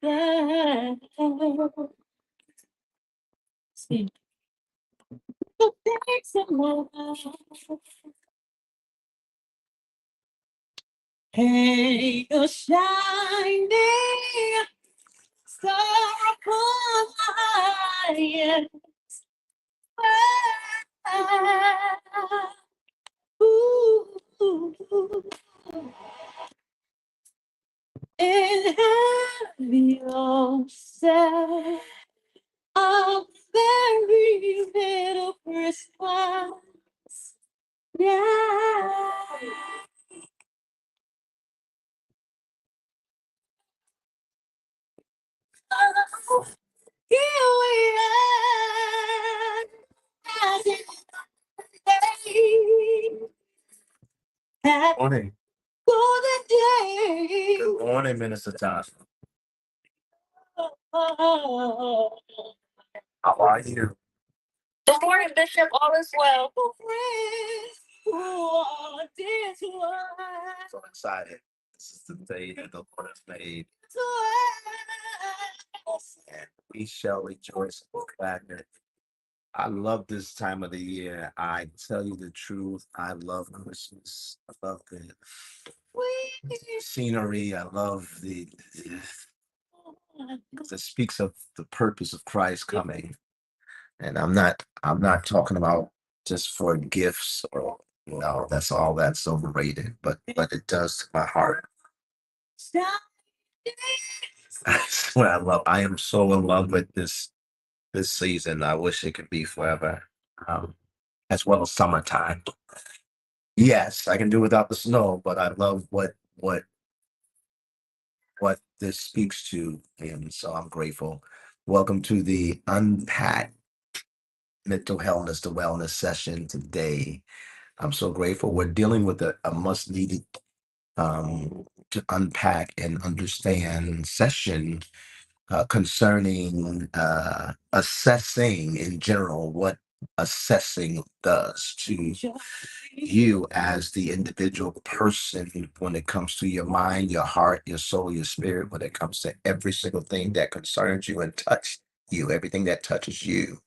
together. See the things in my life. Hey, a shining star upon my ooh, and have yourself a very little Christmas. Yeah. Here we are, as in day. Morning. Golden day. Good morning, Minister Josh. How are you? Good morning, Bishop. All is well. So excited. This is the day that the Lord has made, and we shall rejoice and be glad in it. I love this time of the year. I tell you the truth. I love Christmas. I love the scenery. I love the because it speaks of the purpose of Christ coming. And I'm not talking about just for gifts or that's all that's overrated, but it does to my heart. That's what I am so in love with this season. I wish it could be forever. Um, as well as summertime. Yes, I can do without the snow, but I love what this speaks to, and so I'm grateful. Welcome to the Unpack Mental Hellness to Wellness session today. I'm so grateful. We're dealing with a much needed to unpack and understand session concerning assessing in general, what assessing does to you as the individual person when it comes to your mind, your heart, your soul, your spirit, when it comes to every single thing that concerns you and touch you, everything that touches you,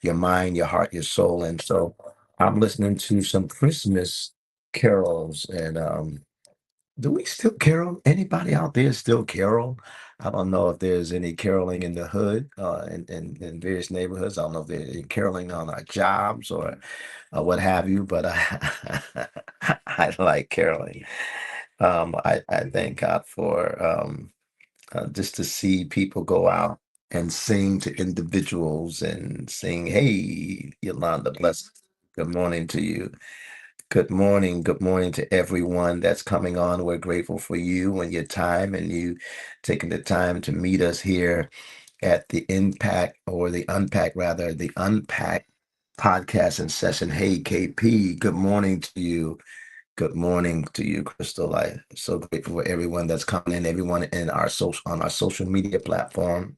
your mind, your heart, your soul. And so I'm listening to some Christmas carols, and do we still carol? Anybody out there still carol? I don't know if there's any caroling in the hood, in various neighborhoods. I don't know if there's any caroling on our jobs or what have you, but I like caroling. I thank God for just to see people go out and sing to individuals and sing, "Hey, Yolanda, bless. Good morning to you. Good morning. Good morning to everyone that's coming on. We're grateful for you and your time and you taking the time to meet us here at the Impact or the Unpack, rather, the Unpack podcast and session. Hey, KP, good morning to you. Good morning to you, Crystal. I'm so grateful for everyone that's coming in, everyone in our social on our social media platform,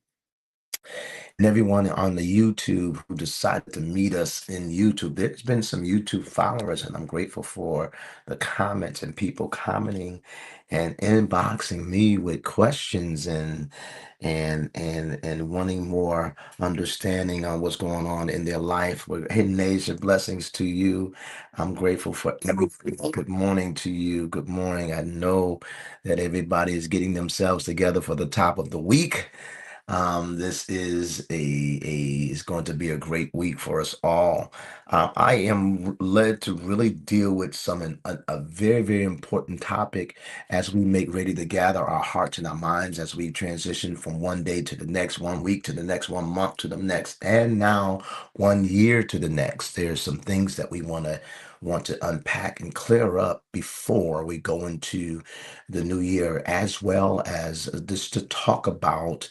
and everyone on the YouTube who decided to meet us in YouTube. There's been some YouTube followers, and I'm grateful for the comments and people commenting and inboxing me with questions and wanting more understanding on what's going on in their life. Hidden Asia, blessings to you. I'm grateful for everything. Good morning to you. Good morning. I know that everybody is getting themselves together for the top of the week. This is is going to be a great week for us all. I am led to really deal with a very, very important topic as we make ready to gather our hearts and our minds as we transition from one day to the next, one week to the next, one month to the next, and now 1 year to the next. There's some things that we want to unpack and clear up before we go into the new year, as well as just to talk about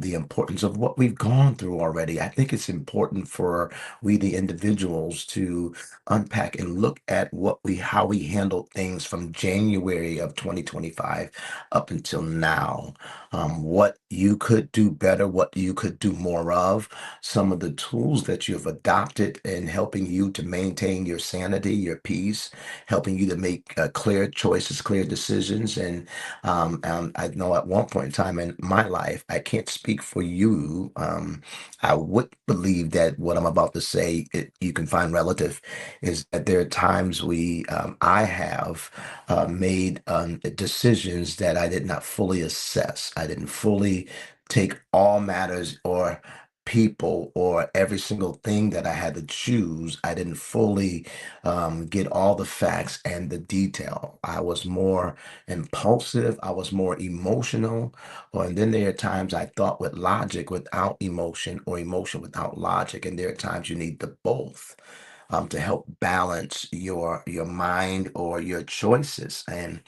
the importance of what we've gone through already. I think it's important for we, the individuals, to unpack and look at how we handled things from January of 2025 up until now. What you could do better, what you could do more of, some of the tools that you've adopted in helping you to maintain your sanity, your peace, helping you to make clear choices, clear decisions. And I know at one point in time in my life, I can't speak for you. I would believe that what I'm about to say, you can find relative, is that there are times I have made decisions that I did not fully assess. I didn't fully take all matters or people or every single thing that I had to choose. I didn't fully get all the facts and the detail. I was more impulsive. I was more emotional. And then there are times I thought with logic without emotion, or emotion without logic. And there are times you need the both to help balance your mind or your choices. And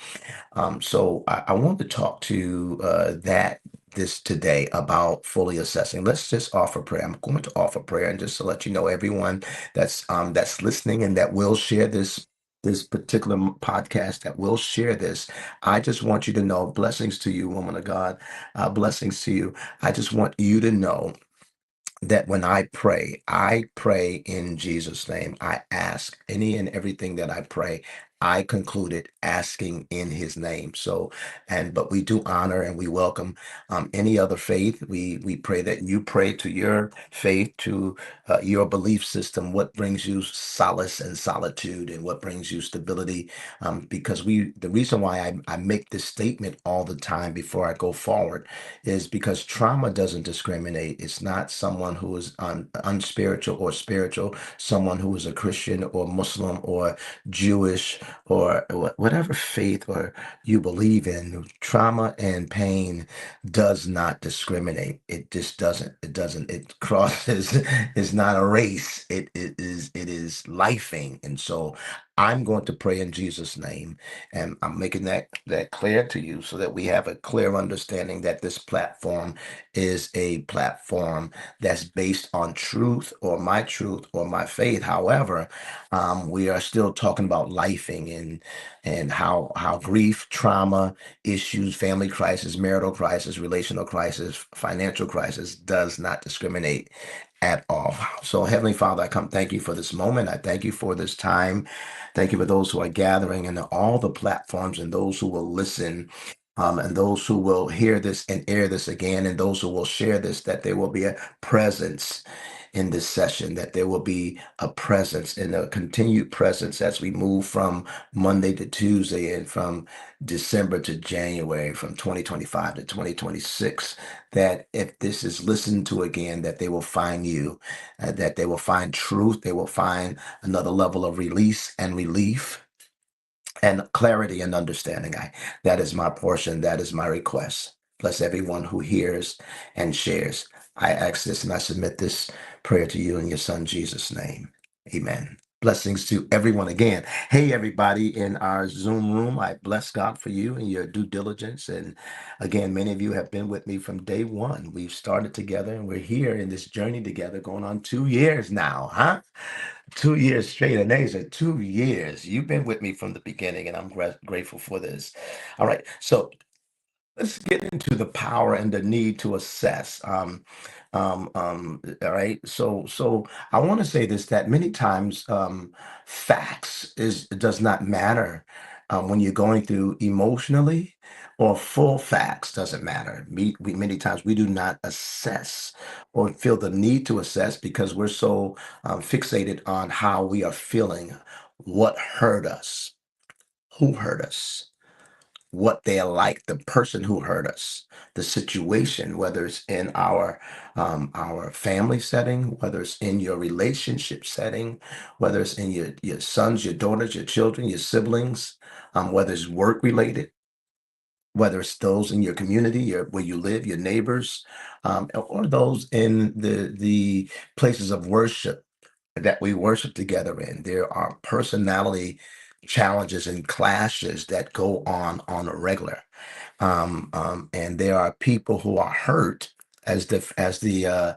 so I want to talk to that this today about fully assessing. Let's just offer prayer. I'm going to offer prayer, and just to let you know, everyone that's listening and that will share this particular podcast, that will share this. I just want you to know, blessings to you, woman of God, blessings to you. I just want you to know that when I pray in Jesus' name. I ask any and everything that I pray. I concluded asking in his name. So, but we do honor and we welcome any other faith. We pray that you pray to your faith, to your belief system, what brings you solace and solitude, and what brings you stability. Because the reason why I make this statement all the time before I go forward is because trauma doesn't discriminate. It's not someone who is unspiritual or spiritual, someone who is a Christian or Muslim or Jewish or whatever faith or you believe in. Trauma and pain does not discriminate. It just doesn't. It doesn't. It crosses. It's not a race. It is lifing. And so I'm going to pray in Jesus' name, and I'm making that clear to you so that we have a clear understanding that this platform is a platform that's based on truth or my faith. However, we are still talking about lifing and how grief, trauma, issues, family crisis, marital crisis, relational crisis, financial crisis does not discriminate at all. So, Heavenly Father, I come thank you for this moment. I thank you for this time. Thank you for those who are gathering and all the platforms, and those who will listen, and those who will hear this and air this again, and those who will share this, that there will be a presence in this session, that there will be a presence and a continued presence as we move from Monday to Tuesday and from December to January, from 2025 to 2026, that if this is listened to again, that they will find you, that they will find truth, they will find another level of release and relief and clarity and understanding. That is my portion. That is my request. Bless everyone who hears and shares. I ask this and I submit this prayer to you in your son Jesus' name. Amen. Blessings to everyone again. Hey, everybody in our Zoom room. I bless God for you and your due diligence. And again, many of you have been with me from day one. We've started together and we're here in this journey together going on 2 years now, huh? 2 years straight. And these are 2 years. You've been with me from the beginning, and I'm grateful for this. All right. So let's get into the power and the need to assess. All right. So I want to say this, that many times facts does not matter when you're going through emotionally, or full facts doesn't matter. Many times we do not assess or feel the need to assess because we're so fixated on how we are feeling, what hurt us, who hurt us, what they're like, the person who hurt us, the situation, whether it's in our family setting, whether it's in your relationship setting, whether it's in your sons, your daughters, your children, your siblings, whether it's work related, whether it's those in your community, where you live, your neighbors, or those in the places of worship that we worship together in. There are personality challenges and clashes that go on a regular, and there are people who are hurt. As the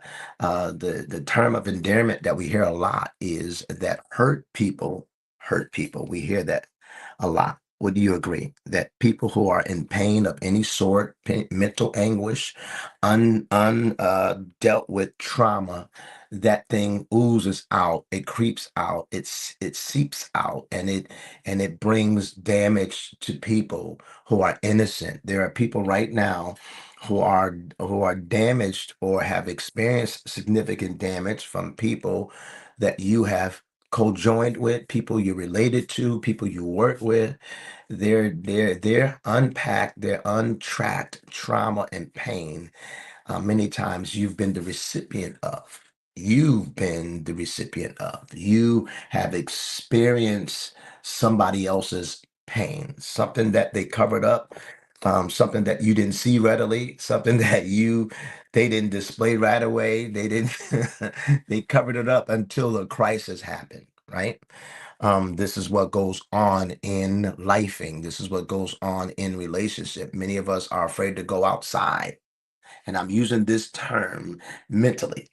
term of endearment that we hear a lot is that hurt people hurt people. We hear that a lot. Would you agree that people who are in pain of any sort, mental anguish, dealt with trauma, that thing oozes out, it creeps out, it seeps out, and it brings damage to people who are innocent. There are people right now who are damaged or have experienced significant damage from people that you have co-joined with, people you related to, people you work with. They're unpacked, they're untracked trauma and pain. Many times you've been the recipient of. You've been the recipient of. You have experienced somebody else's pain, something that they covered up, something that you didn't see readily, something that they didn't display right away. They didn't they covered it up until the crisis happened, right? This is what goes on in lifing. This is what goes on in relationship. Many of us are afraid to go outside, and I'm using this term mentally.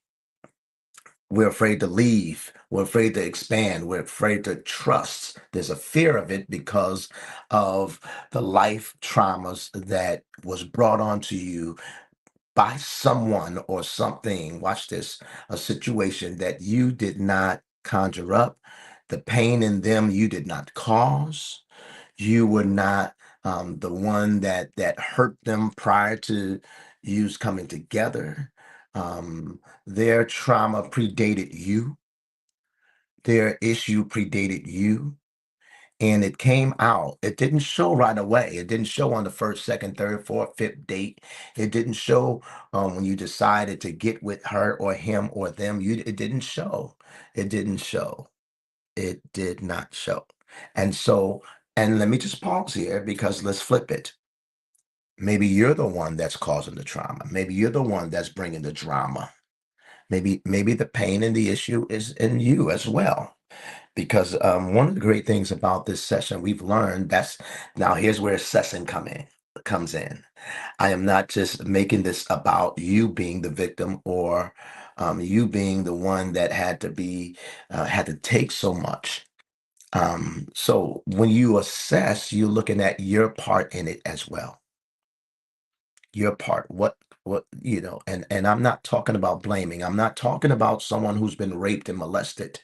We're afraid to leave. We're afraid to expand. We're afraid to trust. There's a fear of it because of the life traumas that was brought onto you by someone or something. Watch this, a situation that you did not conjure up, the pain in them you did not cause. You were not the one that hurt them prior to yous coming together. Their trauma predated you. Their issue predated you, and it came out. It didn't show right away. It didn't show on the first, second, third, fourth, fifth date. It didn't show when you decided to get with her or him or them. It didn't show. It didn't show. It did not show. And so, and let me just pause here because let's flip it. Maybe you're the one that's causing the trauma. Maybe you're the one that's bringing the drama. Maybe the pain and the issue is in you as well. Because one of the great things about this session we've learned, that's now here's where assessing comes in. I am not just making this about you being the victim or you being the one that had to take so much. So when you assess, you're looking at your part in it as well. Your part, what and I'm not talking about blaming. I'm not talking about someone who's been raped and molested.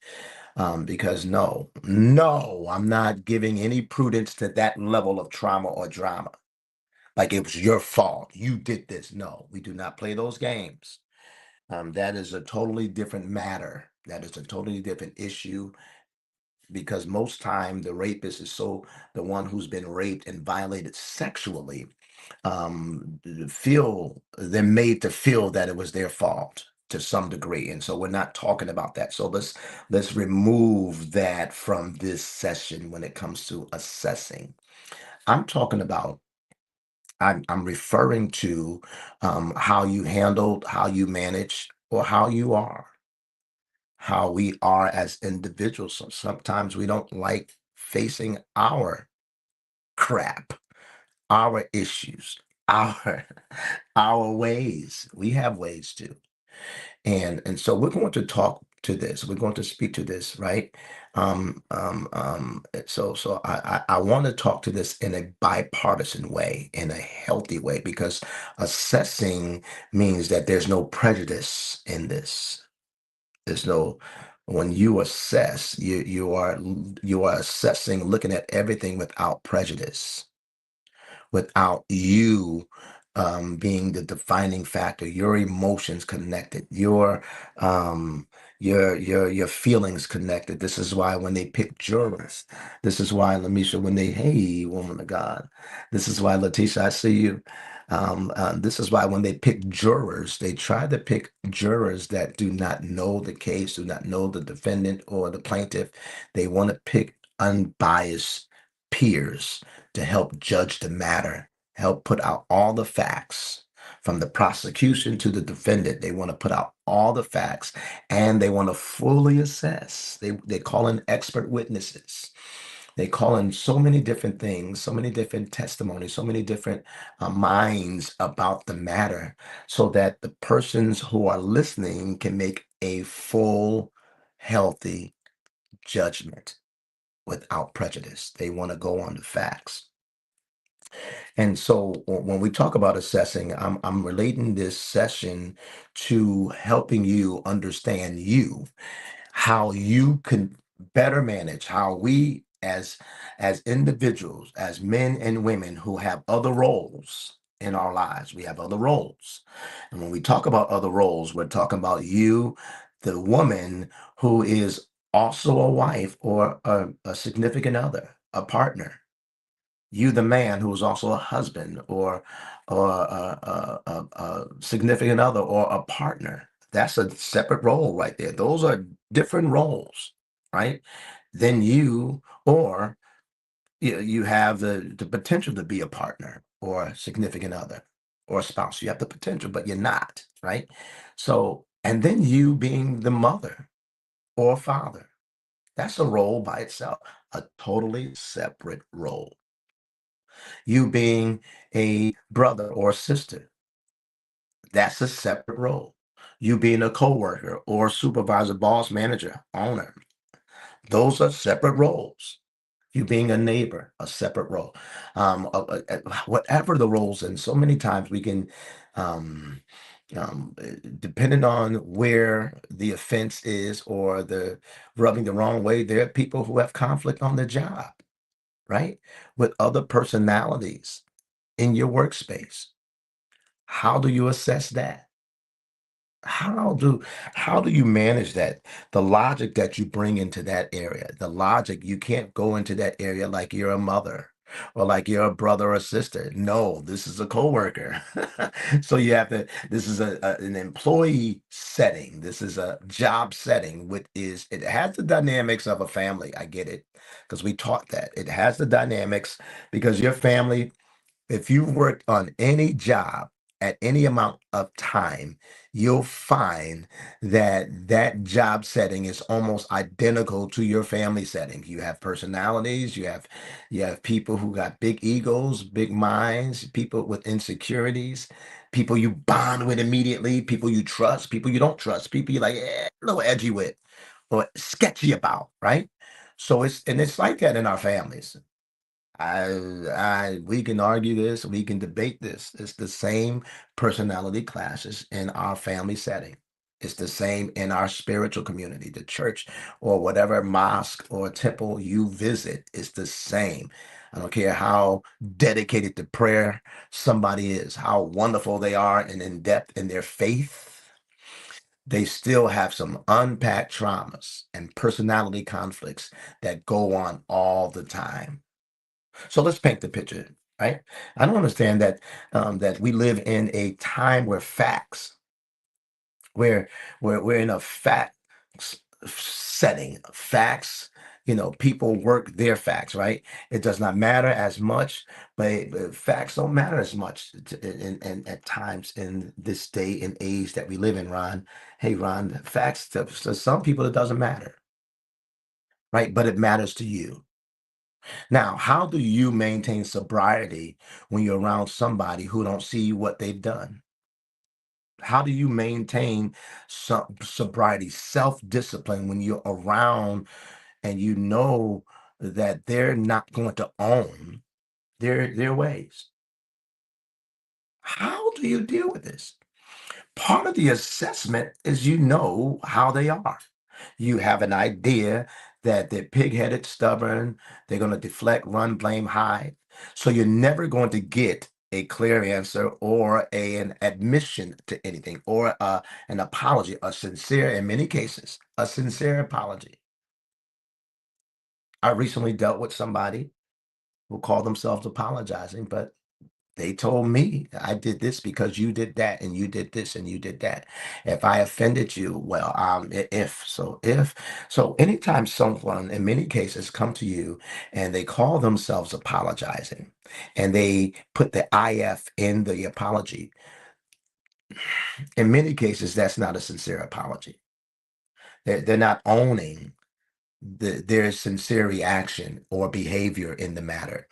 Because no, I'm not giving any prudence to that level of trauma or drama. Like it was your fault. You did this. No, we do not play those games. That is a totally different matter. That is a totally different issue because most time the rapist is the one who's been raped and violated sexually feel they're made to feel that it was their fault to some degree, and so we're not talking about that. So let's remove that from this session when it comes to assessing. I'm talking about I'm referring to how you handled, how you manage, or how we are as individuals. So sometimes we don't like facing our crap, our issues, our our ways. We have ways too. And so we're going to talk to this. We're going to speak to this, right? So I want to talk to this in a bipartisan way, in a healthy way, because assessing means that there's no prejudice in this. There's no when you assess, you are assessing, looking at everything without prejudice, without you being the defining factor, your emotions connected, your feelings connected. This is why when they pick jurors, this is why Lamisha, when they, hey, woman of God, this is why Letitia, I see you. This is why when they pick jurors, they try to pick jurors that do not know the case, do not know the defendant or the plaintiff. They want to pick unbiased peers to help judge the matter, help put out all the facts from the prosecution to the defendant. They want to put out all the facts and they want to fully assess. They call in expert witnesses. They call in so many different things, so many different testimonies, so many different minds about the matter so that the persons who are listening can make a full, healthy judgment. without prejudice. They want to go on the facts. And so when we talk about assessing, I'm relating this session to helping you understand you, how you can better manage, how we as individuals, as men and women who have other roles in our lives, we have other roles. And when we talk about other roles, we're talking about you, the woman who is also a wife or a significant other, a partner. You, the man who is also a husband or a significant other or a partner. That's a separate role right there. Those are different roles, right? Then you or you have the potential to be a partner or a significant other or a spouse. You have the potential, but you're not, right? So, and then you being the mother or father. That's a role by itself, a totally separate role. You being a brother or sister, that's a separate role. You being a coworker or supervisor, boss, manager, owner, those are separate roles. You being a neighbor, a separate role. Whatever the roles, and so many times we can, um, depending on where the offense is or the rubbing the wrong way, there are people who have conflict on the job, right? With other personalities in your workspace. How do you assess that? How do how do you manage that? The logic that you bring into that area, the logic, you can't go into that area like you're a mother or like you're a brother or sister. No, this is a coworker. So you have to, this is an employee setting. This is a job setting, which is, it has the dynamics of a family. I get it because we taught that. It has the dynamics because your family, if you've worked on any job at any amount of time, you'll find that that job setting is almost identical to your family setting. You have personalities, you have people who got big egos, big minds, people with insecurities, people you bond with immediately, people you trust, people you don't trust, people you're like a little edgy with or sketchy about, right? So it's like that in our families. We can argue this, we can debate this. It's the same personality clashes in our family setting. It's the same in our spiritual community, the church or whatever mosque or temple you visit. It's the same. I don't care how dedicated to prayer somebody is, how wonderful they are and in depth in their faith. They still have some unpacked traumas and personality conflicts that go on all the time. So let's paint the picture, right? I don't understand that we live in a time where facts, where we're in a fact setting. Facts, people work their facts, right? It does not matter as much, but facts don't matter as much at times in this day and age that we live in, Ron. Hey, Ron, facts to some people it doesn't matter, right? But it matters to you. Now, how do you maintain sobriety when you're around somebody who don't see what they've done? How do you maintain sobriety, self-discipline when you're around and you know that they're not going to own their ways? How do you deal with this? Part of the assessment is you know how they are. You have an idea that they're pig-headed, stubborn, they're going to deflect, run, blame, hide. So you're never going to get a clear answer or an admission to anything or an apology, a sincere, in many cases, a sincere apology. I recently dealt with somebody who called themselves apologizing, but they told me I did this because you did that and you did this and you did that. If I offended you, well, if so anytime someone in many cases come to you and they call themselves apologizing and they put the IF in the apology, in many cases that's not a sincere apology. They're not owning their sincere reaction or behavior in the matter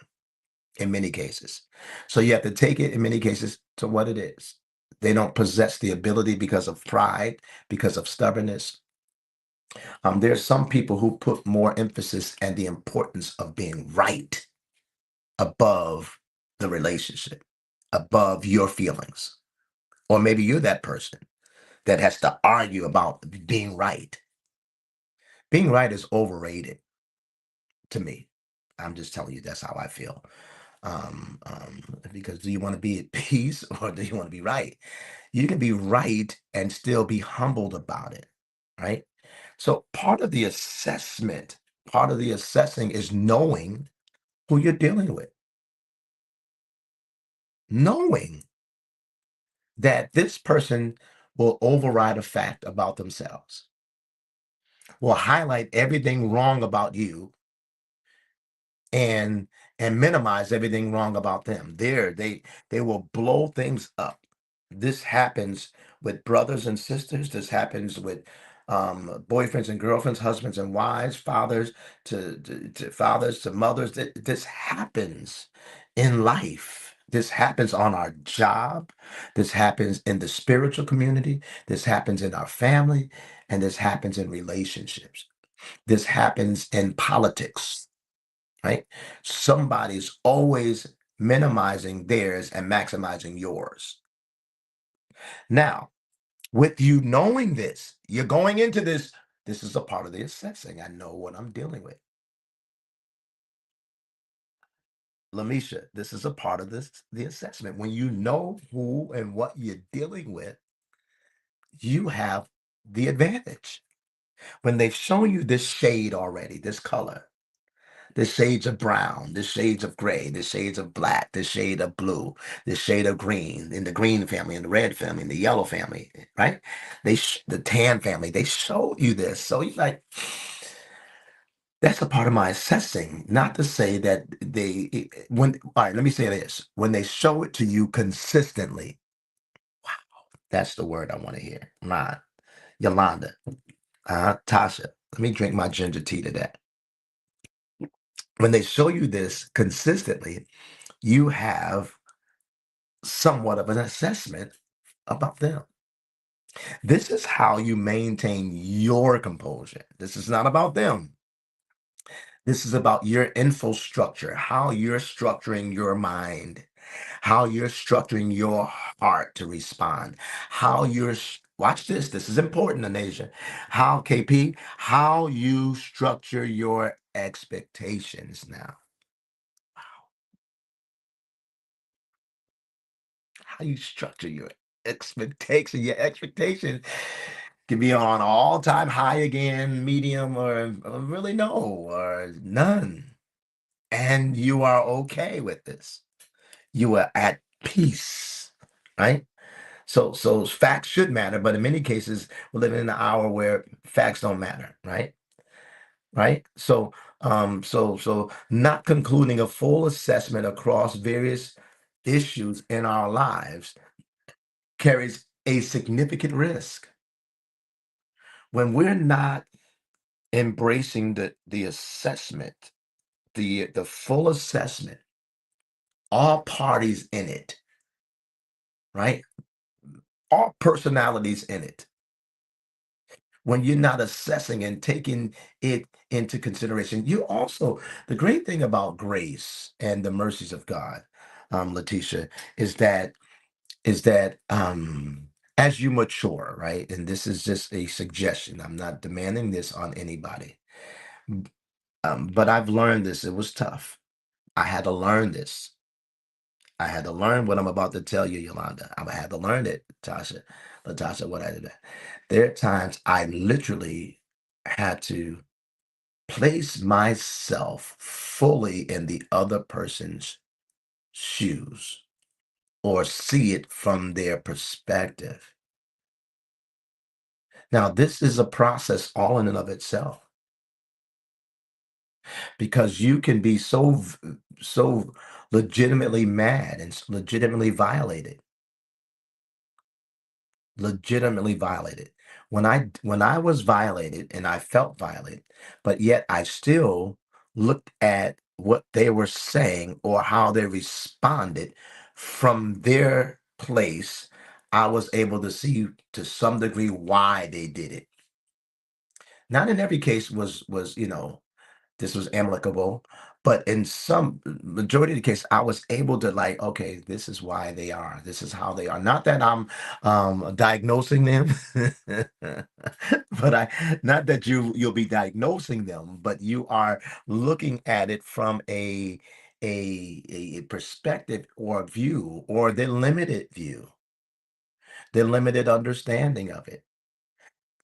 in many cases. So you have to take it in many cases to what it is. They don't possess the ability because of pride, because of stubbornness, There's some people who put more emphasis and the importance of being right above the relationship, above your feelings. Or maybe you're that person that has to argue about being right. Being right is overrated to me. I'm just telling you, that's how I feel. Because do you want to be at peace or do you want to be right? You can be right and still be humbled about it, right? So part of the assessing is knowing who you're dealing with, knowing that this person will override a fact about themselves, will highlight everything wrong about you and minimize everything wrong about them. They will blow things up. This happens with brothers and sisters. This happens with boyfriends and girlfriends, husbands and wives, fathers to fathers to mothers. This happens in life. This happens on our job. This happens in the spiritual community. This happens in our family, and this happens in relationships. This happens in politics, right? Somebody's always minimizing theirs and maximizing yours. Now, with you knowing this, you're going into this. This is a part of the assessing. I know what I'm dealing with. Lamisha, this is a part of the assessment. When you know who and what you're dealing with, you have the advantage. When they've shown you this shade already, this color, the shades of brown, the shades of gray, the shades of black, the shade of blue, the shade of green, in the green family, in the red family, in the yellow family, right? The tan family, they showed you this. So you're like, that's a part of my assessing. Not to say that when, all right, let me say this. When they show it to you consistently, that's the word I want to hear. Ron, Yolanda, Tasha, let me drink my ginger tea to that. When they show you this consistently, you have somewhat of an assessment about them. This is how you maintain your composure. This is not about them. This is about your infrastructure, how you're structuring your mind, how you're structuring your heart to respond, how watch this. This is important, Anasia. How, KP, how you structure your expectations now. How you structure your expectation. Your expectation can be on all-time high again, medium, or really no, or none. And you are okay with this. You are at peace, right? So facts should matter, but in many cases, we're living in an hour where facts don't matter, right? Right? So not concluding a full assessment across various issues in our lives carries a significant risk. When we're not embracing the assessment, the full assessment, all parties in it, right? All personalities in it. When you're not assessing and taking it into consideration, you also, the great thing about grace and the mercies of God, Letitia, is that as you mature, right? And this is just a suggestion. I'm not demanding this on anybody. But I've learned this. It was tough. I had to learn this. I had to learn what I'm about to tell you, Yolanda. I had to learn it, Latasha, what I did. There are times I literally had to place myself fully in the other person's shoes or see it from their perspective. Now, this is a process all in and of itself because you can be so legitimately mad and legitimately violated. When I was violated and I felt violated, but yet I still looked at what they were saying or how they responded from their place, I was able to see to some degree why they did it. Not in every case was, this was amicable, but in some majority of the case, I was able to like, okay, this is why they are. This is how they are. Not that I'm diagnosing them, but not that you'll be diagnosing them, but you are looking at it from a perspective or a view or the limited view, the limited understanding of it.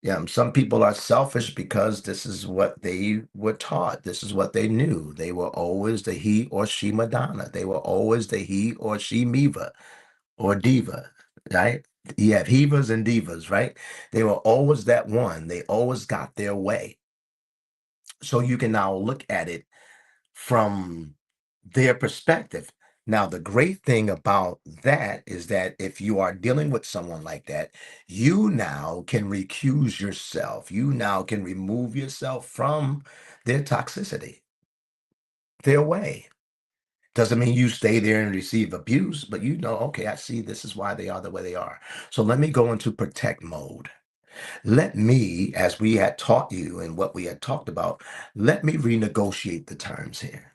Yeah, some people are selfish because this is what they were taught. This is what they knew. They were always the he or she Madonna. They were always the he or she Miva or diva, right? You have hevas and divas, right? They were always that one. They always got their way. So you can now look at it from their perspective. Now, the great thing about that is that if you are dealing with someone like that, you now can recuse yourself. You now can remove yourself from their toxicity, their way. Doesn't mean you stay there and receive abuse, but you know, okay, I see this is why they are the way they are. So let me go into protect mode. Let me, as we had taught you and what we had talked about, let me renegotiate the terms here.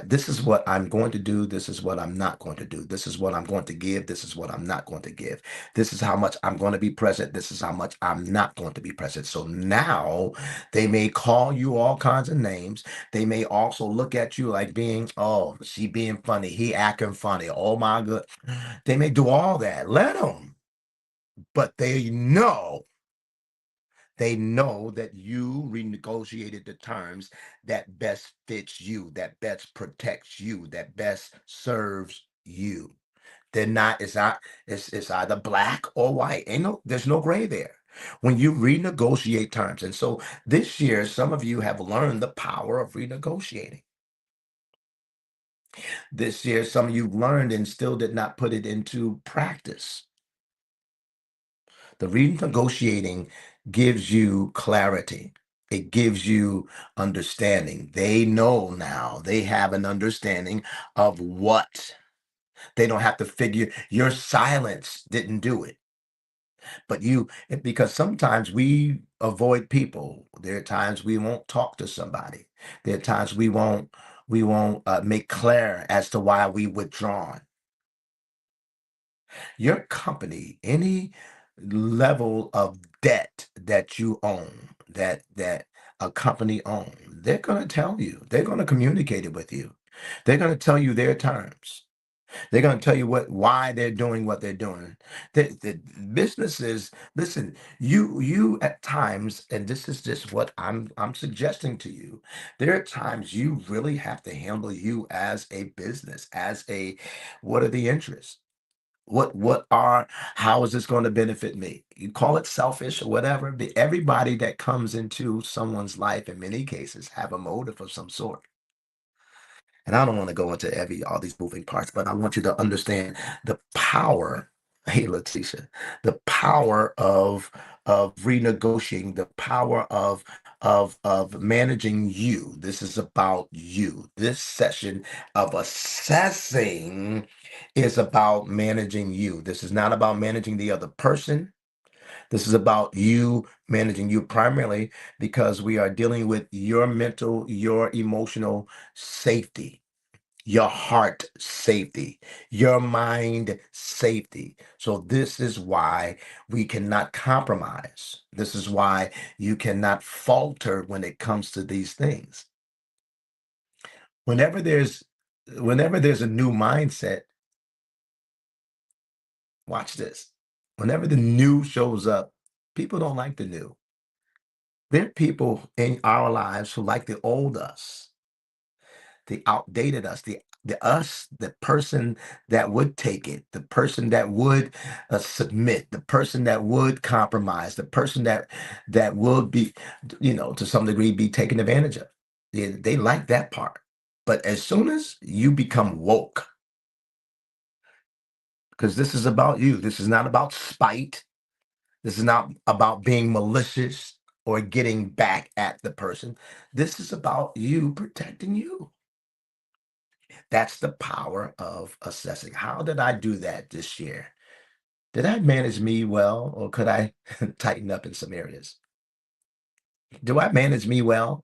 This is what I'm going to do. This is what I'm not going to do. This is what I'm going to give. This is what I'm not going to give. This is how much I'm going to be present. This is how much I'm not going to be present. So now they may call you all kinds of names. They may also look at you like being, oh, she being funny. He acting funny. Oh my good. They may do all that. Let them. But they know that you renegotiated the terms that best fits you, that best protects you, that best serves you. It's either black or white. There's no gray there. When you renegotiate terms. And so this year, some of you have learned the power of renegotiating. This year, some of you learned and still did not put it into practice. The renegotiating gives you clarity. It gives you understanding. They know now, they have an understanding of what. They don't have to figure your silence didn't do it. But because sometimes we avoid people. There are times we won't talk to somebody. There are times we won't make clear as to why we withdrawn. Your company, any level of debt that you own, that a company owns, they're going to tell you. They're going to communicate it with you. They're going to tell you their terms. They're going to tell you why they're doing what they're doing. The businesses, listen, you at times, and this is just what I'm suggesting to you. There are times you really have to handle you as a business, what are the interests? How is this going to benefit me? You call it selfish or whatever. Everybody that comes into someone's life in many cases have a motive of some sort. And I don't want to go into all these moving parts, but I want you to understand the power, hey Letitia, the power of renegotiating, the power of managing you. This is about you. This session of assessing is about managing you. This is not about managing the other person. This is about you managing you primarily because we are dealing with your mental, your emotional safety, your heart safety, your mind safety. So this is why we cannot compromise. This is why you cannot falter when it comes to these things. Whenever there's whenever there's a new mindset, watch this. Whenever the new shows up, people don't like the new. There are people in our lives who like the old us, the outdated us, the person that would take it, the person that would submit, the person that would compromise, the person that would be, to some degree, be taken advantage of. They like that part. But as soon as you become woke, because this is about you, this is not about spite. This is not about being malicious or getting back at the person. This is about you protecting you. That's the power of assessing. How did I do that this year? Did I manage me well, or could I tighten up in some areas? Do I manage me well?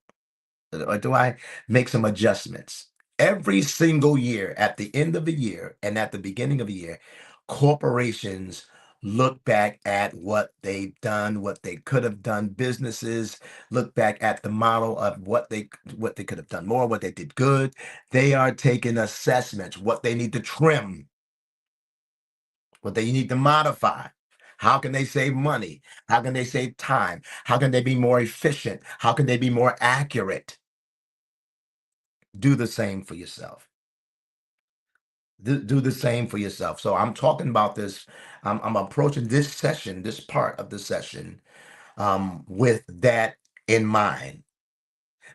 Or do I make some adjustments? Every single year, at the end of the year and at the beginning of the year, corporations look back at what they've done, what they could have done. Businesses look back at the model of what they could have done more, what they did good. They are taking assessments, what they need to trim, what they need to modify. How can they save money? How can they save time? How can they be more efficient? How can they be more accurate? Do the same for yourself. Do the same for yourself. So I'm talking about this. I'm approaching this session, this part of the session, with that in mind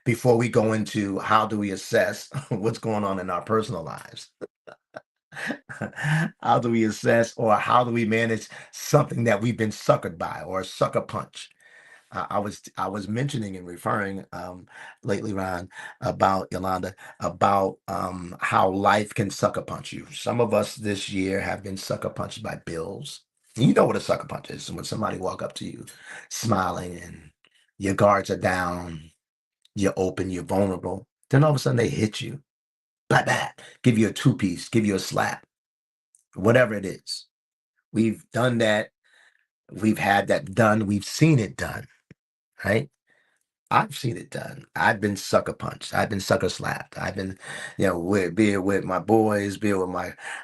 before we go into how do we assess what's going on in our personal lives. How do we assess or how do we manage something that we've been suckered by or a sucker punch? I was mentioning and referring lately, Ron, about Yolanda, about how life can sucker punch you. Some of us this year have been sucker punched by bills. You know what a sucker punch is when somebody walk up to you smiling and your guards are down, you're open, you're vulnerable. Then all of a sudden they hit you, blah, blah, give you a two-piece, give you a slap, whatever it is. We've done that. We've had that done. We've seen it done, right? I've seen it done. I've been sucker punched. I've been sucker slapped. I've been, be it with my boys, be it with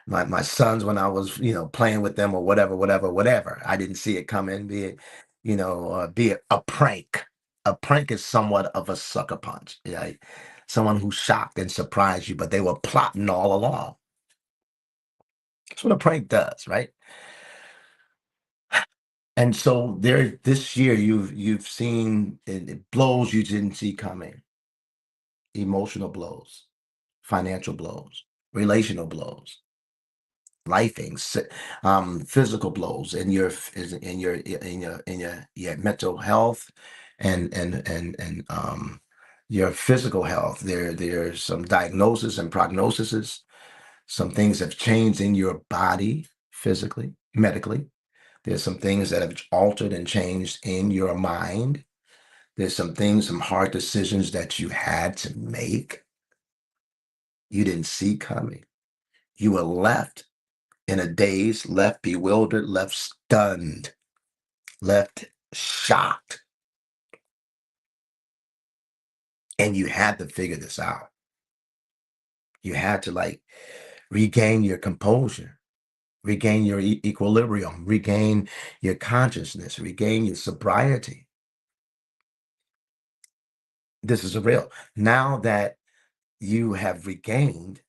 my sons when I was, playing with them or whatever, whatever, whatever. I didn't see it coming. Be it a prank. A prank is somewhat of a sucker punch. Right? Someone who shocked and surprised you, but they were plotting all along. That's what a prank does, right? And so this year you've seen it blows you didn't see coming, emotional blows, financial blows, relational blows, lifing, physical blows in your mental health and your physical health. There's some diagnosis and prognoses. Some things have changed in your body physically, medically. There's some things that have altered and changed in your mind. There's some things, some hard decisions that you had to make you didn't see coming. You were left in a daze, left bewildered, left stunned, left shocked, and you had to figure this out. You had to regain your composure, regain your equilibrium, regain your consciousness, regain your sobriety. This is a real. Now that you have regained,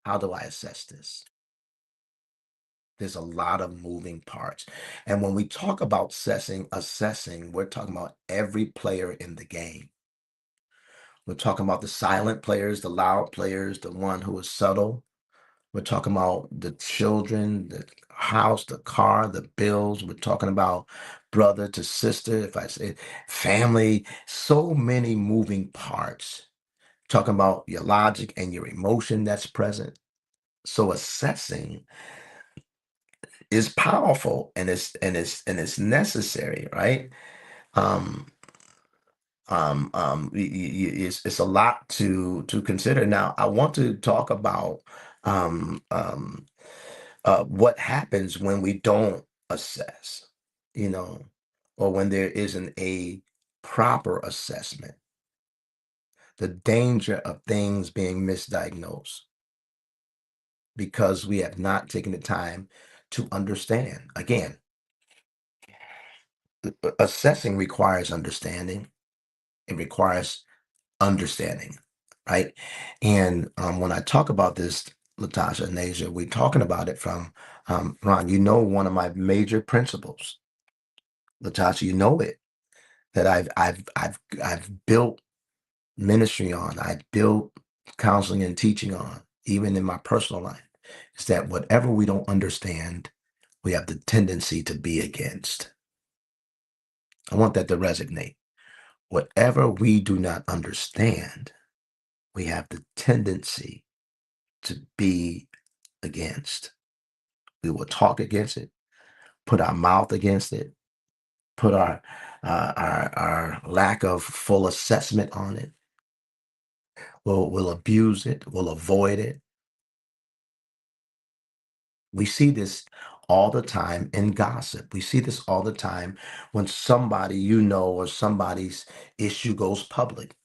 how do I assess this? There's a lot of moving parts. And when we talk about assessing, we're talking about every player in the game. We're talking about the silent players, the loud players, the one who is subtle. We're talking about the children, the house, the car, the bills. We're talking about brother to sister, if I say family, so many moving parts. Talking about your logic and your emotion that's present. So assessing is powerful and it's necessary, right? Um, it's a lot to consider. Now, I want to talk about um, um, what happens when we don't assess, you know, or when there isn't a proper assessment. The danger of things being misdiagnosed because we have not taken the time to understand. Again, assessing requires understanding. It requires understanding, right? And when I talk about this, Latasha and Asia, we're talking about it from Ron. One of my major principles, Latasha. You know it that I've built ministry on. I've built counseling and teaching on, even in my personal life. Is that whatever we don't understand, we have the tendency to be against. I want that to resonate. Whatever we do not understand, we have the tendency to be against. We will talk against it, put our mouth against it, put our lack of full assessment on it. We'll abuse it. We'll avoid it. We see this all the time in gossip. We see this all the time when somebody or somebody's issue goes public.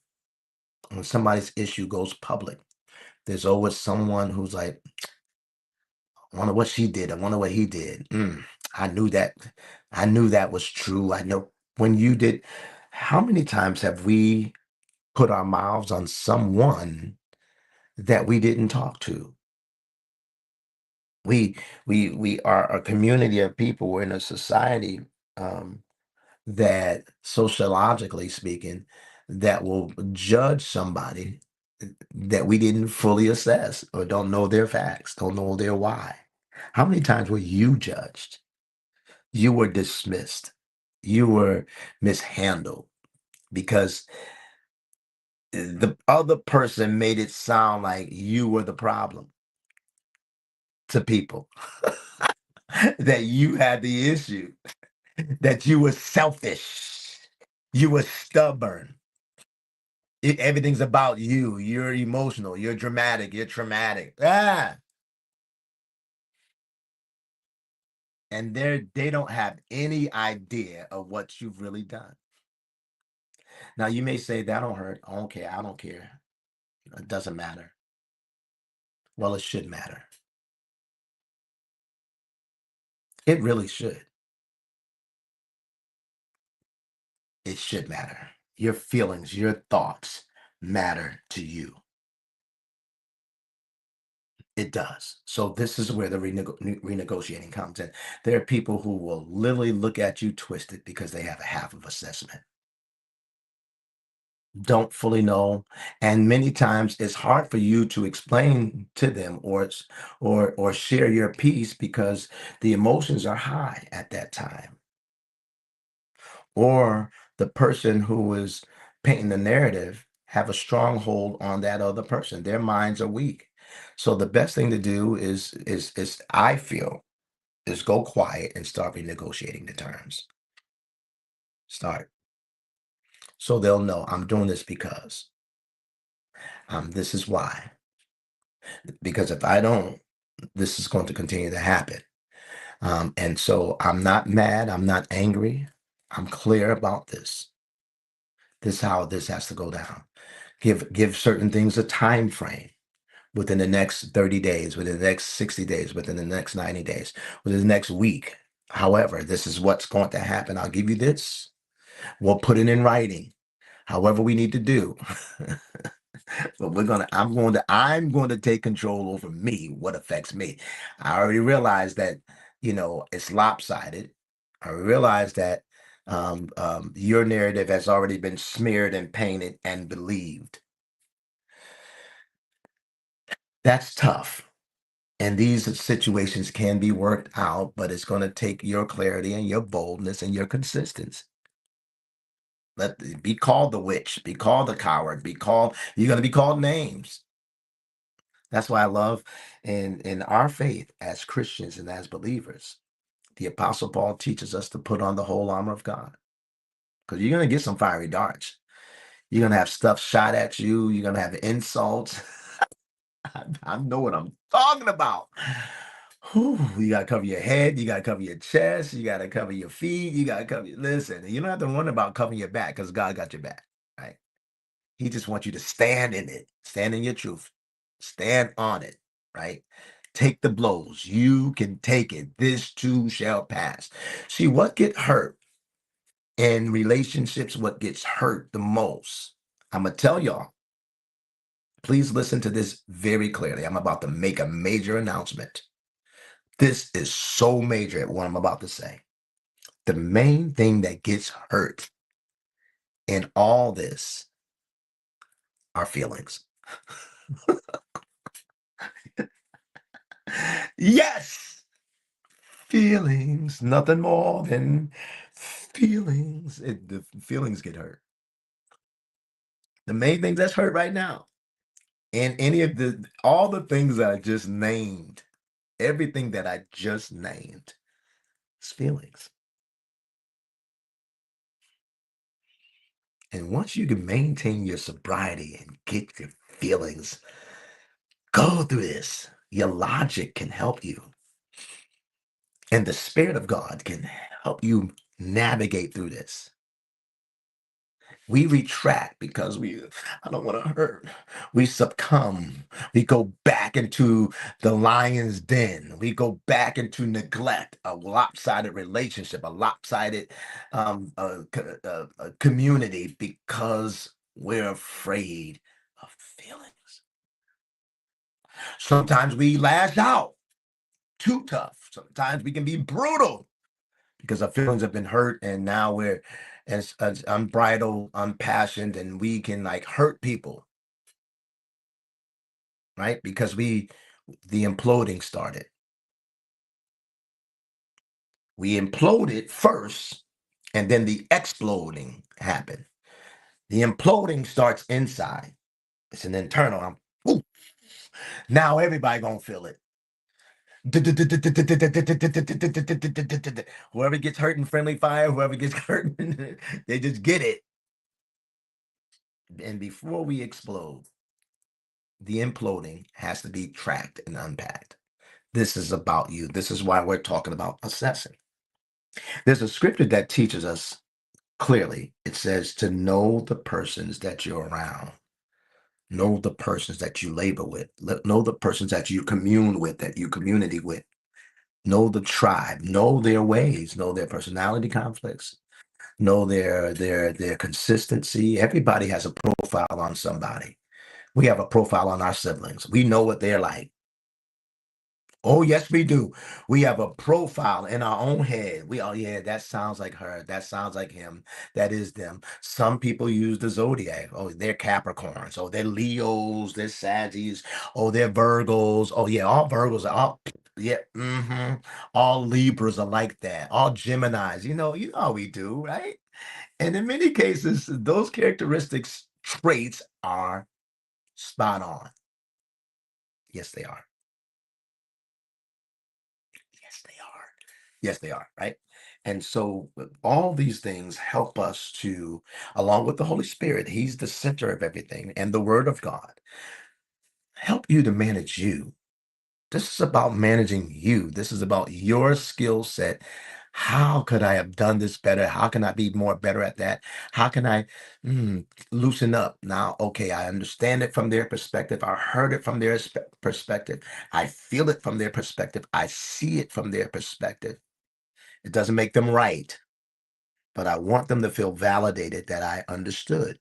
When somebody's issue goes public, there's always someone who's like, I wonder what she did. I wonder what he did. I knew that. I knew that was true. I know when you did. How many times have we put our mouths on someone that we didn't talk to? We we are a community of people. We're in a society um, that, sociologically speaking, that will judge somebody that we didn't fully assess or don't know their facts, don't know their why. How many times were you judged? You were dismissed. You were mishandled because the other person made it sound like you were the problem to people, that you had the issue, that you were selfish, you were stubborn. Everything's about you. You're emotional. You're dramatic. You're traumatic. And they don't have any idea of what you've really done. Now you may say that don't hurt. I don't care. I don't care. It doesn't matter. Well, it should matter. It really should. It should matter. Your feelings, your thoughts matter to you. It does. So this is where the renegotiating comes in. There are people who will literally look at you twisted because they have a half of assessment, don't fully know, and many times it's hard for you to explain to them, or share your piece because the emotions are high at that time, or the person who is painting the narrative have a stronghold on that other person. Their minds are weak. So the best thing to do is I feel, is go quiet and start renegotiating the terms. Start. So they'll know I'm doing this because this is why. Because if I don't, this is going to continue to happen. And so I'm not mad. I'm not angry. I'm clear about this. This is how this has to go down. Give certain things a time frame, within the next 30 days, within the next 60 days, within the next 90 days, within the next week. However, this is what's going to happen. I'll give you this. We'll put it in writing. However we need to do. But I'm going to take control over me, what affects me. I already realized that, it's lopsided. I realized that your narrative has already been smeared and painted and believed. That's tough. And these situations can be worked out, but it's going to take your clarity and your boldness and your consistency. Be called the witch, be called the coward, you're going to be called names. That's why I love in our faith as Christians and as believers, the Apostle Paul teaches us to put on the whole armor of God. Because you're going to get some fiery darts. You're going to have stuff shot at you. You're going to have insults. I know what I'm talking about. Whew, you got to cover your head. You got to cover your chest. You got to cover your feet. You got to listen, you don't have to worry about covering your back because God got your back, right? He just wants you to stand in it, stand in your truth, stand on it, right? Take the blows. You can take it. This too shall pass. See, what get hurt in relationships, what gets hurt the most, I'm going to tell y'all, please listen to this very clearly. I'm about to make a major announcement. This is so major at what I'm about to say. The main thing that gets hurt in all this are feelings. Yes, feelings, nothing more than feelings. The feelings get hurt. The main thing that's hurt right now, and any of all the things that I just named, everything that I just named, is feelings. And once you can maintain your sobriety and get your feelings, go through this. Your logic can help you, and the Spirit of God can help you navigate through this. We retract because I don't want to hurt. We succumb. We go back into the lion's den. We go back into neglect, a lopsided relationship, a lopsided community because we're afraid of feelings. Sometimes we lash out too tough. Sometimes we can be brutal because our feelings have been hurt, and now we're as unbridled, unpassioned, and we can like hurt people, right? Because the imploding started. We imploded first, and then the exploding happened. The imploding starts inside. It's an internal. Ooh, now everybody gonna feel it. Whoever gets hurt in friendly fire, whoever gets hurt, they just get it. And before we explode, the imploding has to be tracked and unpacked. This is about you. This is why we're talking about assessing. There's a scripture that teaches us clearly. It says to know the persons that you're around, know the persons that you labor with, know the persons that you commune with, that you community with, know the tribe, know their ways, know their personality conflicts, know their consistency. Everybody has a profile on somebody. We have a profile on our siblings. We know what they're like. Oh, yes, we do. We have a profile in our own head. Oh, yeah, that sounds like her. That sounds like him. That is them. Some people use the zodiac. Oh, they're Capricorns. Oh, they're Leos. They're Saggies. Oh, they're Virgos. Oh, yeah, all Virgos are all, yeah, all Libras are like that. All Geminis. You know how we do, right? And in many cases, those characteristics, traits are spot on. Yes, they are. Yes, they are. Yes, they are, right? And so all these things help us to, along with the Holy Spirit, He's the center of everything, and the Word of God, help you to manage you. This is about managing you. This is about your skill set. How could I have done this better? How can I be more better at that? How can I loosen up? Now, okay, I understand it from their perspective. I heard it from their perspective. I feel it from their perspective. I see it from their perspective. It doesn't make them right, but I want them to feel validated that I understood.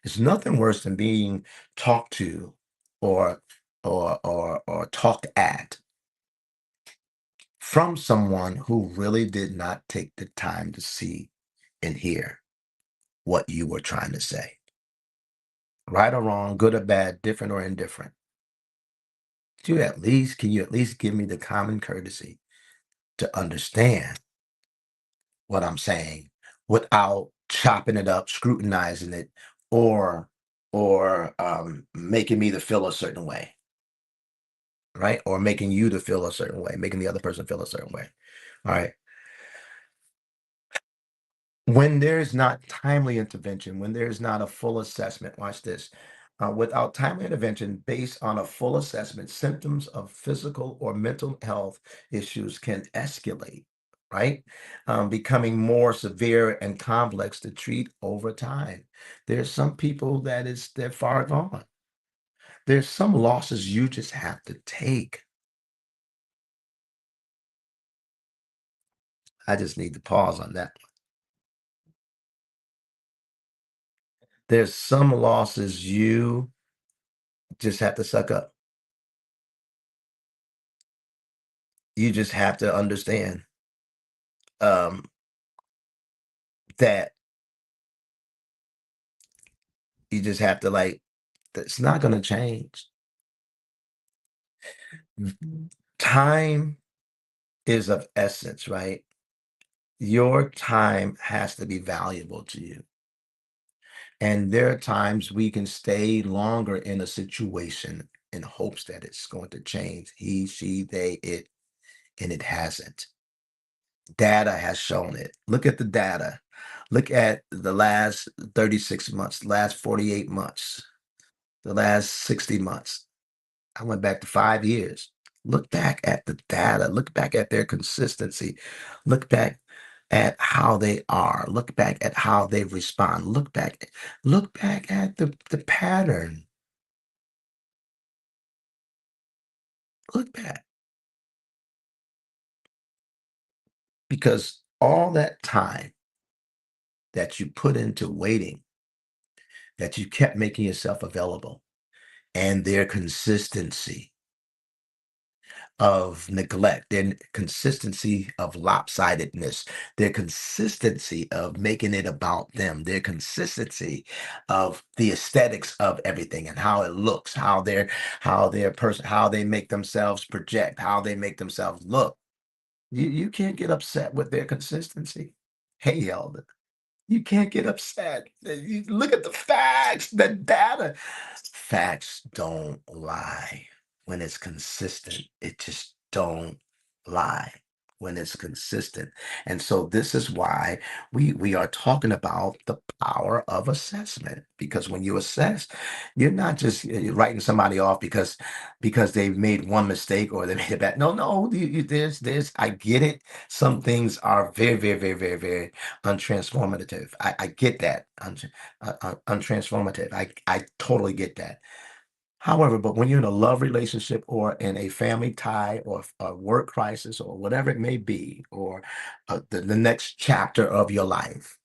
It's nothing worse than being talked to or or talked at from someone who really did not take the time to see and hear what you were trying to say. Right or wrong, good or bad, different or indifferent. Can you at least give me the common courtesy to understand what I'm saying without chopping it up, scrutinizing it, or making me to feel a certain way, right? Or making you to feel a certain way, making the other person feel a certain way. All right. When there's not timely intervention, when there's not a full assessment, watch this. Without timely intervention based on a full assessment, symptoms of physical or mental health issues can escalate, right? Becoming more severe and complex to treat over time. There's some people they're far gone. There's some losses you just have to take. I just need to pause on that. There's some losses you just have to suck up. You just have to understand um, that you just have to like, it's not going to change. Time is of essence, right? Your time has to be valuable to you. And there are times we can stay longer in a situation in hopes that it's going to change. He, she, they, it, and it hasn't. Data has shown it. Look at the data. Look at the last 36 months, last 48 months, the last 60 months. I went back to 5 years. Look back at the data. Look back at their consistency. Look back at how they are. Look back at how they respond. Look back at the pattern. Look back. Because all that time that you put into waiting, that you kept making yourself available, and their consistency of neglect, their consistency of lopsidedness, their consistency of making it about them, their consistency of the aesthetics of everything and how it looks, how they make themselves project, how they make themselves look. You can't get upset with their consistency. Hey, elder. You can't get upset. You look at the facts, the data. Facts don't lie when it's consistent. It just don't lie when it's consistent. And so this is why we are talking about the power of assessment. Because when you assess, you're not just writing somebody off because they've made one mistake or they made a bad. No. There's. I get it. Some things are very, very, very, very, very untransformative. I get that. Untransformative. I totally get that. However, but when you're in a love relationship or in a family tie or a work crisis or whatever it may be, or the next chapter of your life,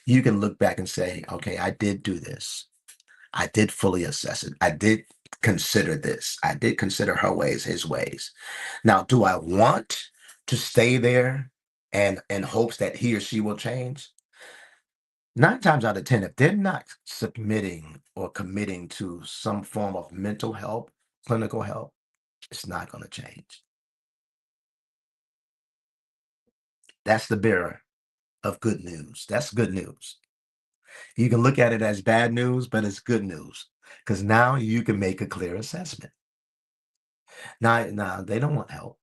you can look back and say, okay, I did do this. I did fully assess it. I did consider this. I did consider her ways, his ways. Now, do I want to stay there and in hopes that he or she will change? 9 times out of 10, if they're not submitting or committing to some form of mental help, clinical help, it's not going to change. That's the bearer of good news. That's good news. You can look at it as bad news, but it's good news because now you can make a clear assessment. Now they don't want help.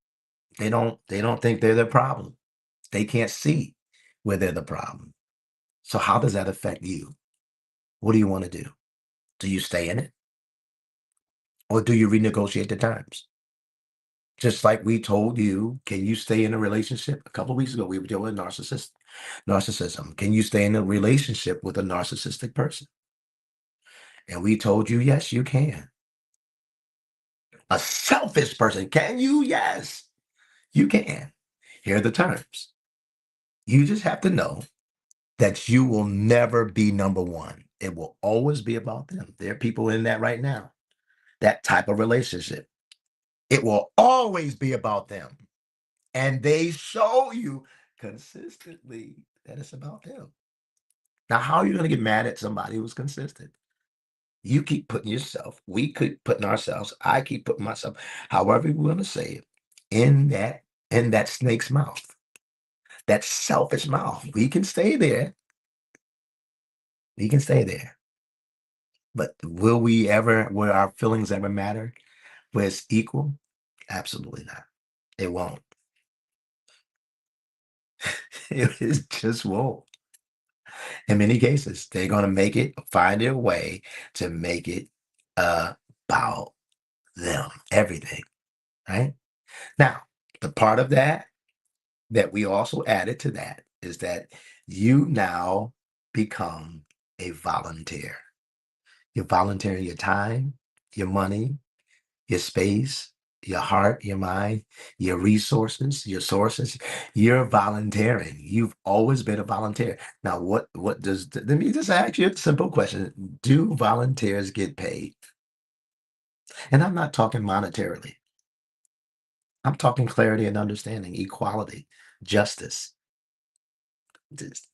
They don't think they're the problem. They can't see where they're the problem. So how does that affect you? What do you want to do? Do you stay in it or do you renegotiate the terms? Just like we told you, can you stay in a relationship? A couple of weeks ago, we were dealing with narcissism. Can you stay in a relationship with a narcissistic person? And we told you, yes, you can. A selfish person, can you? Yes, you can. Here are the terms. You just have to know that you will never be number one. It will always be about them. There are people in that right now, that type of relationship. It will always be about them. And they show you consistently that it's about them. Now, how are you going to get mad at somebody who's consistent? You keep putting yourself, we keep putting ourselves, I keep putting myself, however we want to say it, in that snake's mouth, that selfish mouth. We can stay there. We can stay there. But will our feelings ever matter? Where it's equal? Absolutely not. It won't. It just won't. In many cases, they're going to find their way to make it about them, everything, right? Now, the part of that we also added to that is that you now become a volunteer. You're volunteering your time, your money, your space, your heart, your mind, your resources, your sources. You're volunteering. You've always been a volunteer. Now, let me just ask you a simple question. Do volunteers get paid? And I'm not talking monetarily. I'm talking clarity and understanding, equality, justice. Just-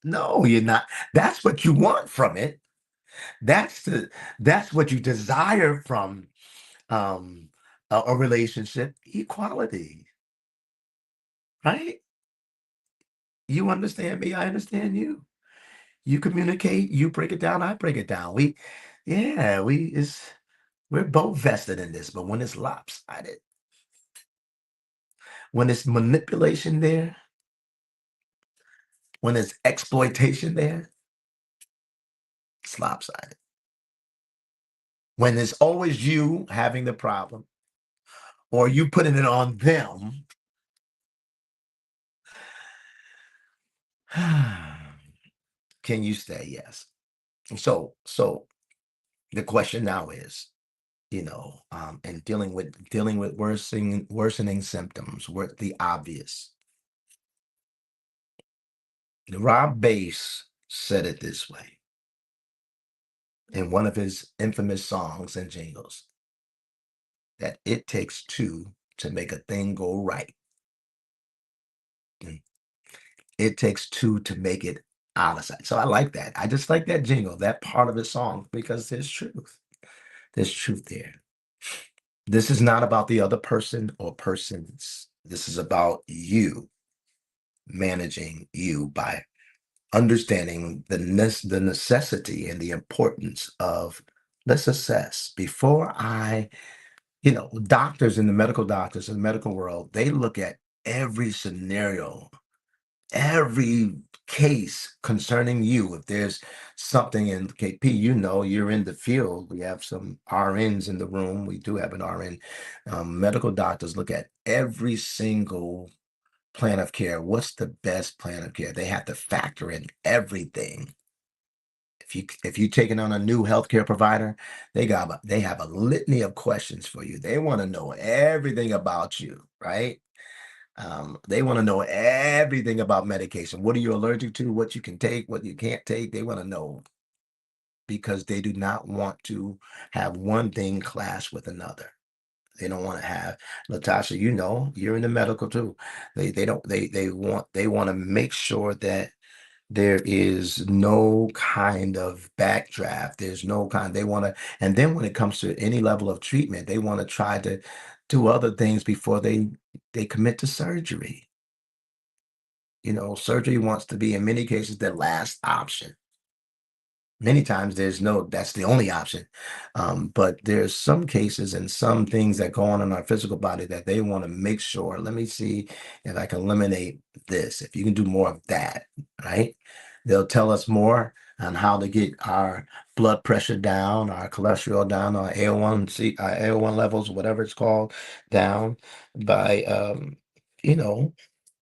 No, you're not. That's what you want from it. That's what you desire from a relationship, equality, right? You understand me, I understand you. You communicate, you break it down, I break it down. Yeah, we're both vested in this, but when it's lopsided, when it's manipulation there, When there's exploitation there, it's lopsided. When it's always you having the problem or you putting it on them, can you say yes? So the question now is, and dealing with worsening symptoms, the obvious. Rob Bass said it this way in one of his infamous songs and jingles, that it takes two to make a thing go right. Mm. It takes two to make it out of sight. So I like that. I just like that jingle, that part of his song, because there's truth. There's truth there. This is not about the other person or persons. This is about you managing you by understanding the necessity and the importance of, let's assess before doctors in the medical world, they look at every scenario, every case concerning you. If there's something in KP, you're in the field. We have some RNs in the room. We do have an RN. Medical doctors look at every single plan of care. What's the best plan of care? They have to factor in everything. If you taking on a new healthcare provider, they have a litany of questions for you. They want to know everything about you, right? They want to know everything about medication. What are you allergic to? What you can take? What you can't take? They want to know, because they do not want to have one thing clash with another. They don't want to have, Latasha, you're in the medical too. They don't they want to make sure that there is no kind of backdraft. There's no kind, they want to, and then when it comes to any level of treatment, they want to try to do other things before they commit to surgery. Surgery wants to be, in many cases, the last option. Many times that's the only option. But there's some cases and some things that go on in our physical body that they want to make sure, let me see if I can eliminate this. If you can do more of that, right? They'll tell us more on how to get our blood pressure down, our cholesterol down, our AO1 levels, whatever it's called, down by, you know,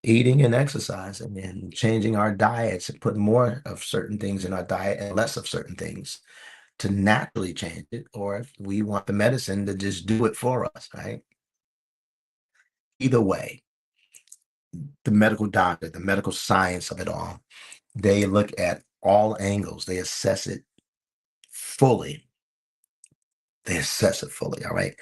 eating and exercising and changing our diets and putting more of certain things in our diet and less of certain things to naturally change it, or if we want the medicine to just do it for us, right? Either way, the medical doctor, the medical science of it all, they look at all angles, they assess it fully. They assess it fully. All right.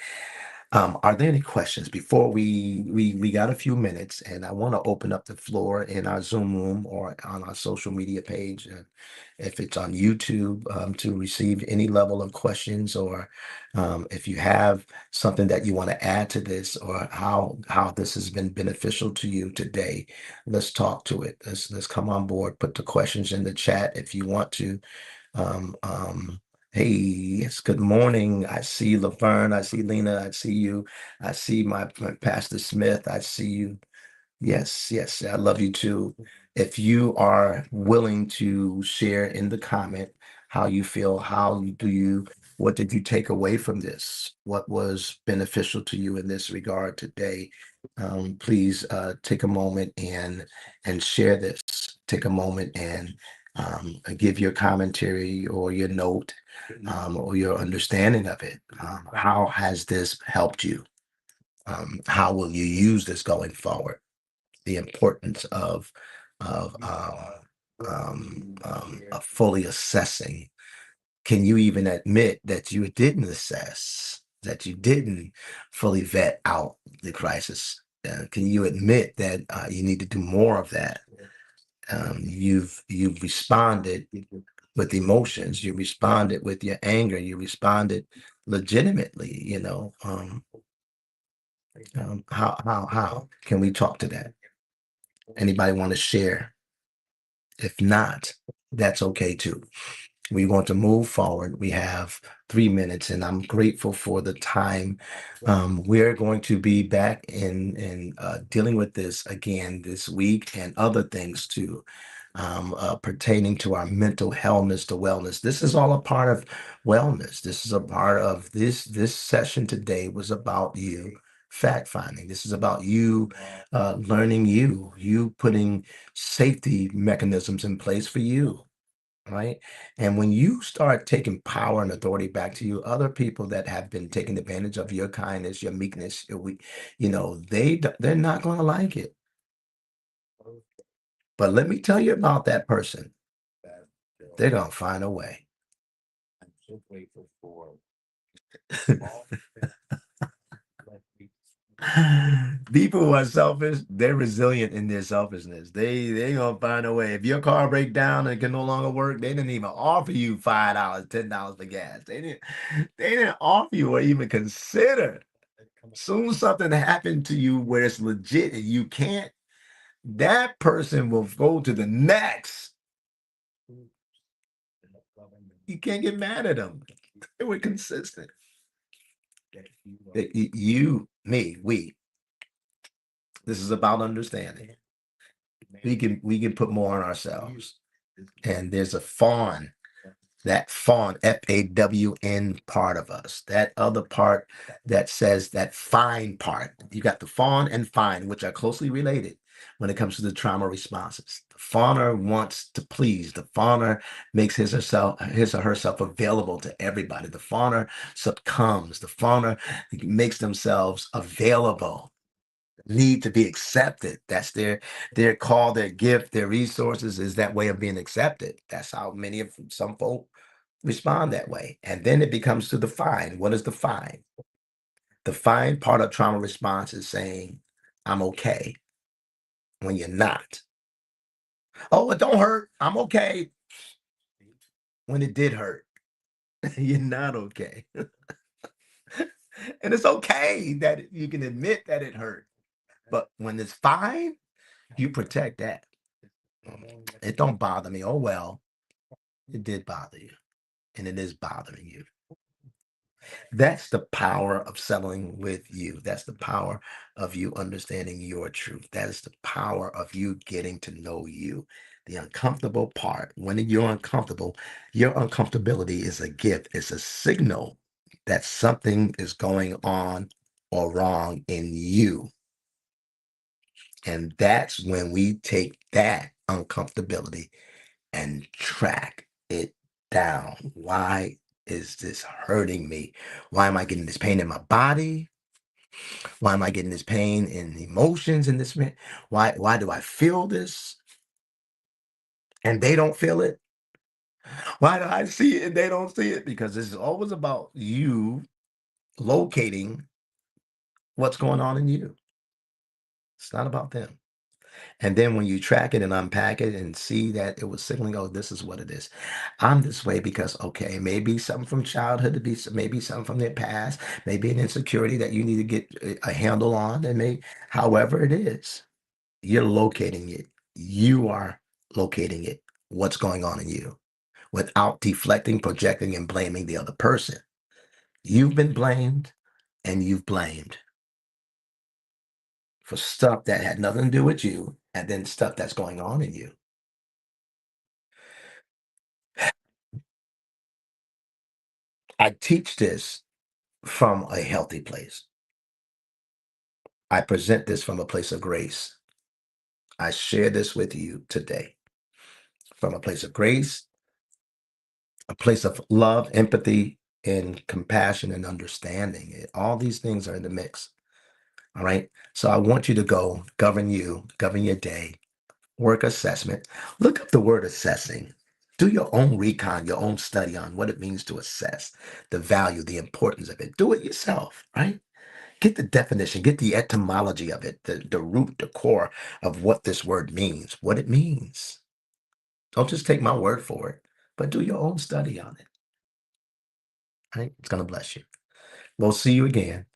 Are there any questions before we got a few minutes, and I want to open up the floor in our Zoom room or on our social media page, if it's on YouTube, to receive any level of questions, or if you have something that you want to add to this, or how this has been beneficial to you today. Let's talk to it. Let's come on board. Put the questions in the chat if you want to. um, um, hey, yes, good morning. I see Laverne. I see Lena. I see you. I see my Pastor Smith. I see you. Yes, yes, I love you too. If you are willing to share in the comment how you feel, what did you take away from this? What was beneficial to you in this regard today? Please take a moment and share this. Take a moment and give your commentary or your note, or your understanding of it. How has this helped you? How will you use this going forward? The importance of fully assessing. Can you even admit that you didn't assess, that you didn't fully vet out the crisis? Can you admit that you need to do more of that? You've responded with emotions. You responded with your anger. You responded legitimately. How can we talk to that? Anybody want to share? If not, that's okay too. We want to move forward. We have 3 minutes, and I'm grateful for the time. We're going to be back in dealing with this again this week and other things too. pertaining to our mental hellness to wellness. This is all a part of wellness. This is a part of this session today was about you fact finding. This is about you learning you putting safety mechanisms in place for you, right? And when you start taking power and authority back to you, other people that have been taking advantage of your kindness, your meekness, your weak, they're not going to like it. But let me tell you about that person. They're going to find a way. People who are selfish, they're resilient in their selfishness. They gonna find a way. If your car break down and can no longer work, they didn't even offer you $5, $10 for gas. They didn't offer you or even consider. Soon something happened to you where it's legit and you can't, that person will go to the next. You can't get mad at them. They were consistent. You, me, we. This is about understanding. We can put more on ourselves. And there's a fawn, that fawn, FAWN part of us, that other part that says that fine part. You got the fawn and fine, which are closely related when it comes to the trauma responses. The fawner wants to please. The fawner makes his or herself available to everybody. The fawner succumbs. The fawner makes themselves available, need to be accepted. That's their call, their gift, their resources is that way of being accepted. That's how many of some folk respond that way. And then it becomes to the fine. What is the fine? The fine part of trauma response is saying, I'm okay when you're not. Oh, it don't hurt. I'm okay when it did hurt. You're not okay. And it's okay that you can admit that it hurt. But when it's fine, you protect that. It don't bother me. Oh well, it did bother you, and it is bothering you. That's the power of settling with you. That's the power of you understanding your truth. That is the power of you getting to know you. The uncomfortable part, when you're uncomfortable, your uncomfortability is a gift, it's a signal that something is going on or wrong in you. And that's when we take that uncomfortability and track it down. Why is this hurting me? Why am I getting this pain in my body? Why am I getting this pain in emotions in this? Why do I feel this and they don't feel it? Why do I see it and they don't see it? Because this is always about you locating what's going on in you. It's not about them. And then when you track it and unpack it and see that it was signaling, oh, this is what it is. I'm this way because, okay, maybe something from childhood, maybe something from their past, maybe an insecurity that you need to get a handle on, and however it is, you're locating it. You are locating it, what's going on in you, without deflecting, projecting, and blaming the other person. You've been blamed and you've blamed for stuff that had nothing to do with you, and then stuff that's going on in you. I teach this from a healthy place. I present this from a place of grace. I share this with you today from a place of grace, a place of love, empathy, and compassion and understanding. All these things are in the mix. All right. So I want you to go govern your day, work assessment. Look up the word assessing. Do your own recon, your own study on what it means to assess the value, the importance of it. Do it yourself, right? Get the definition, get the etymology of it, the root, the core of what this word means, what it means. Don't just take my word for it, but do your own study on it. Right? It's going to bless you. We'll see you again.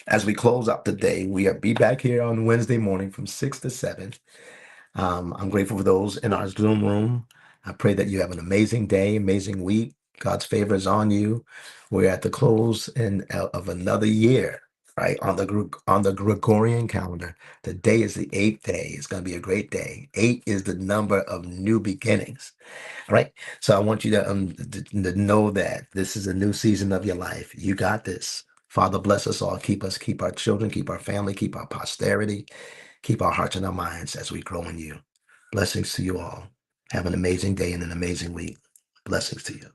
As we close out the day, we'll be back here on Wednesday morning from 6 to 7. I'm grateful for those in our Zoom room. I pray that you have an amazing day, amazing week. God's favor is on you. We're at the close of another year. right? On the Gregorian calendar, today is the eighth day. It's going to be a great day. Eight is the number of new beginnings. All right. So I want you to know that this is a new season of your life. You got this. Father, bless us all. Keep us, keep our children, keep our family, keep our posterity, keep our hearts and our minds as we grow in you. Blessings to you all. Have an amazing day and an amazing week. Blessings to you.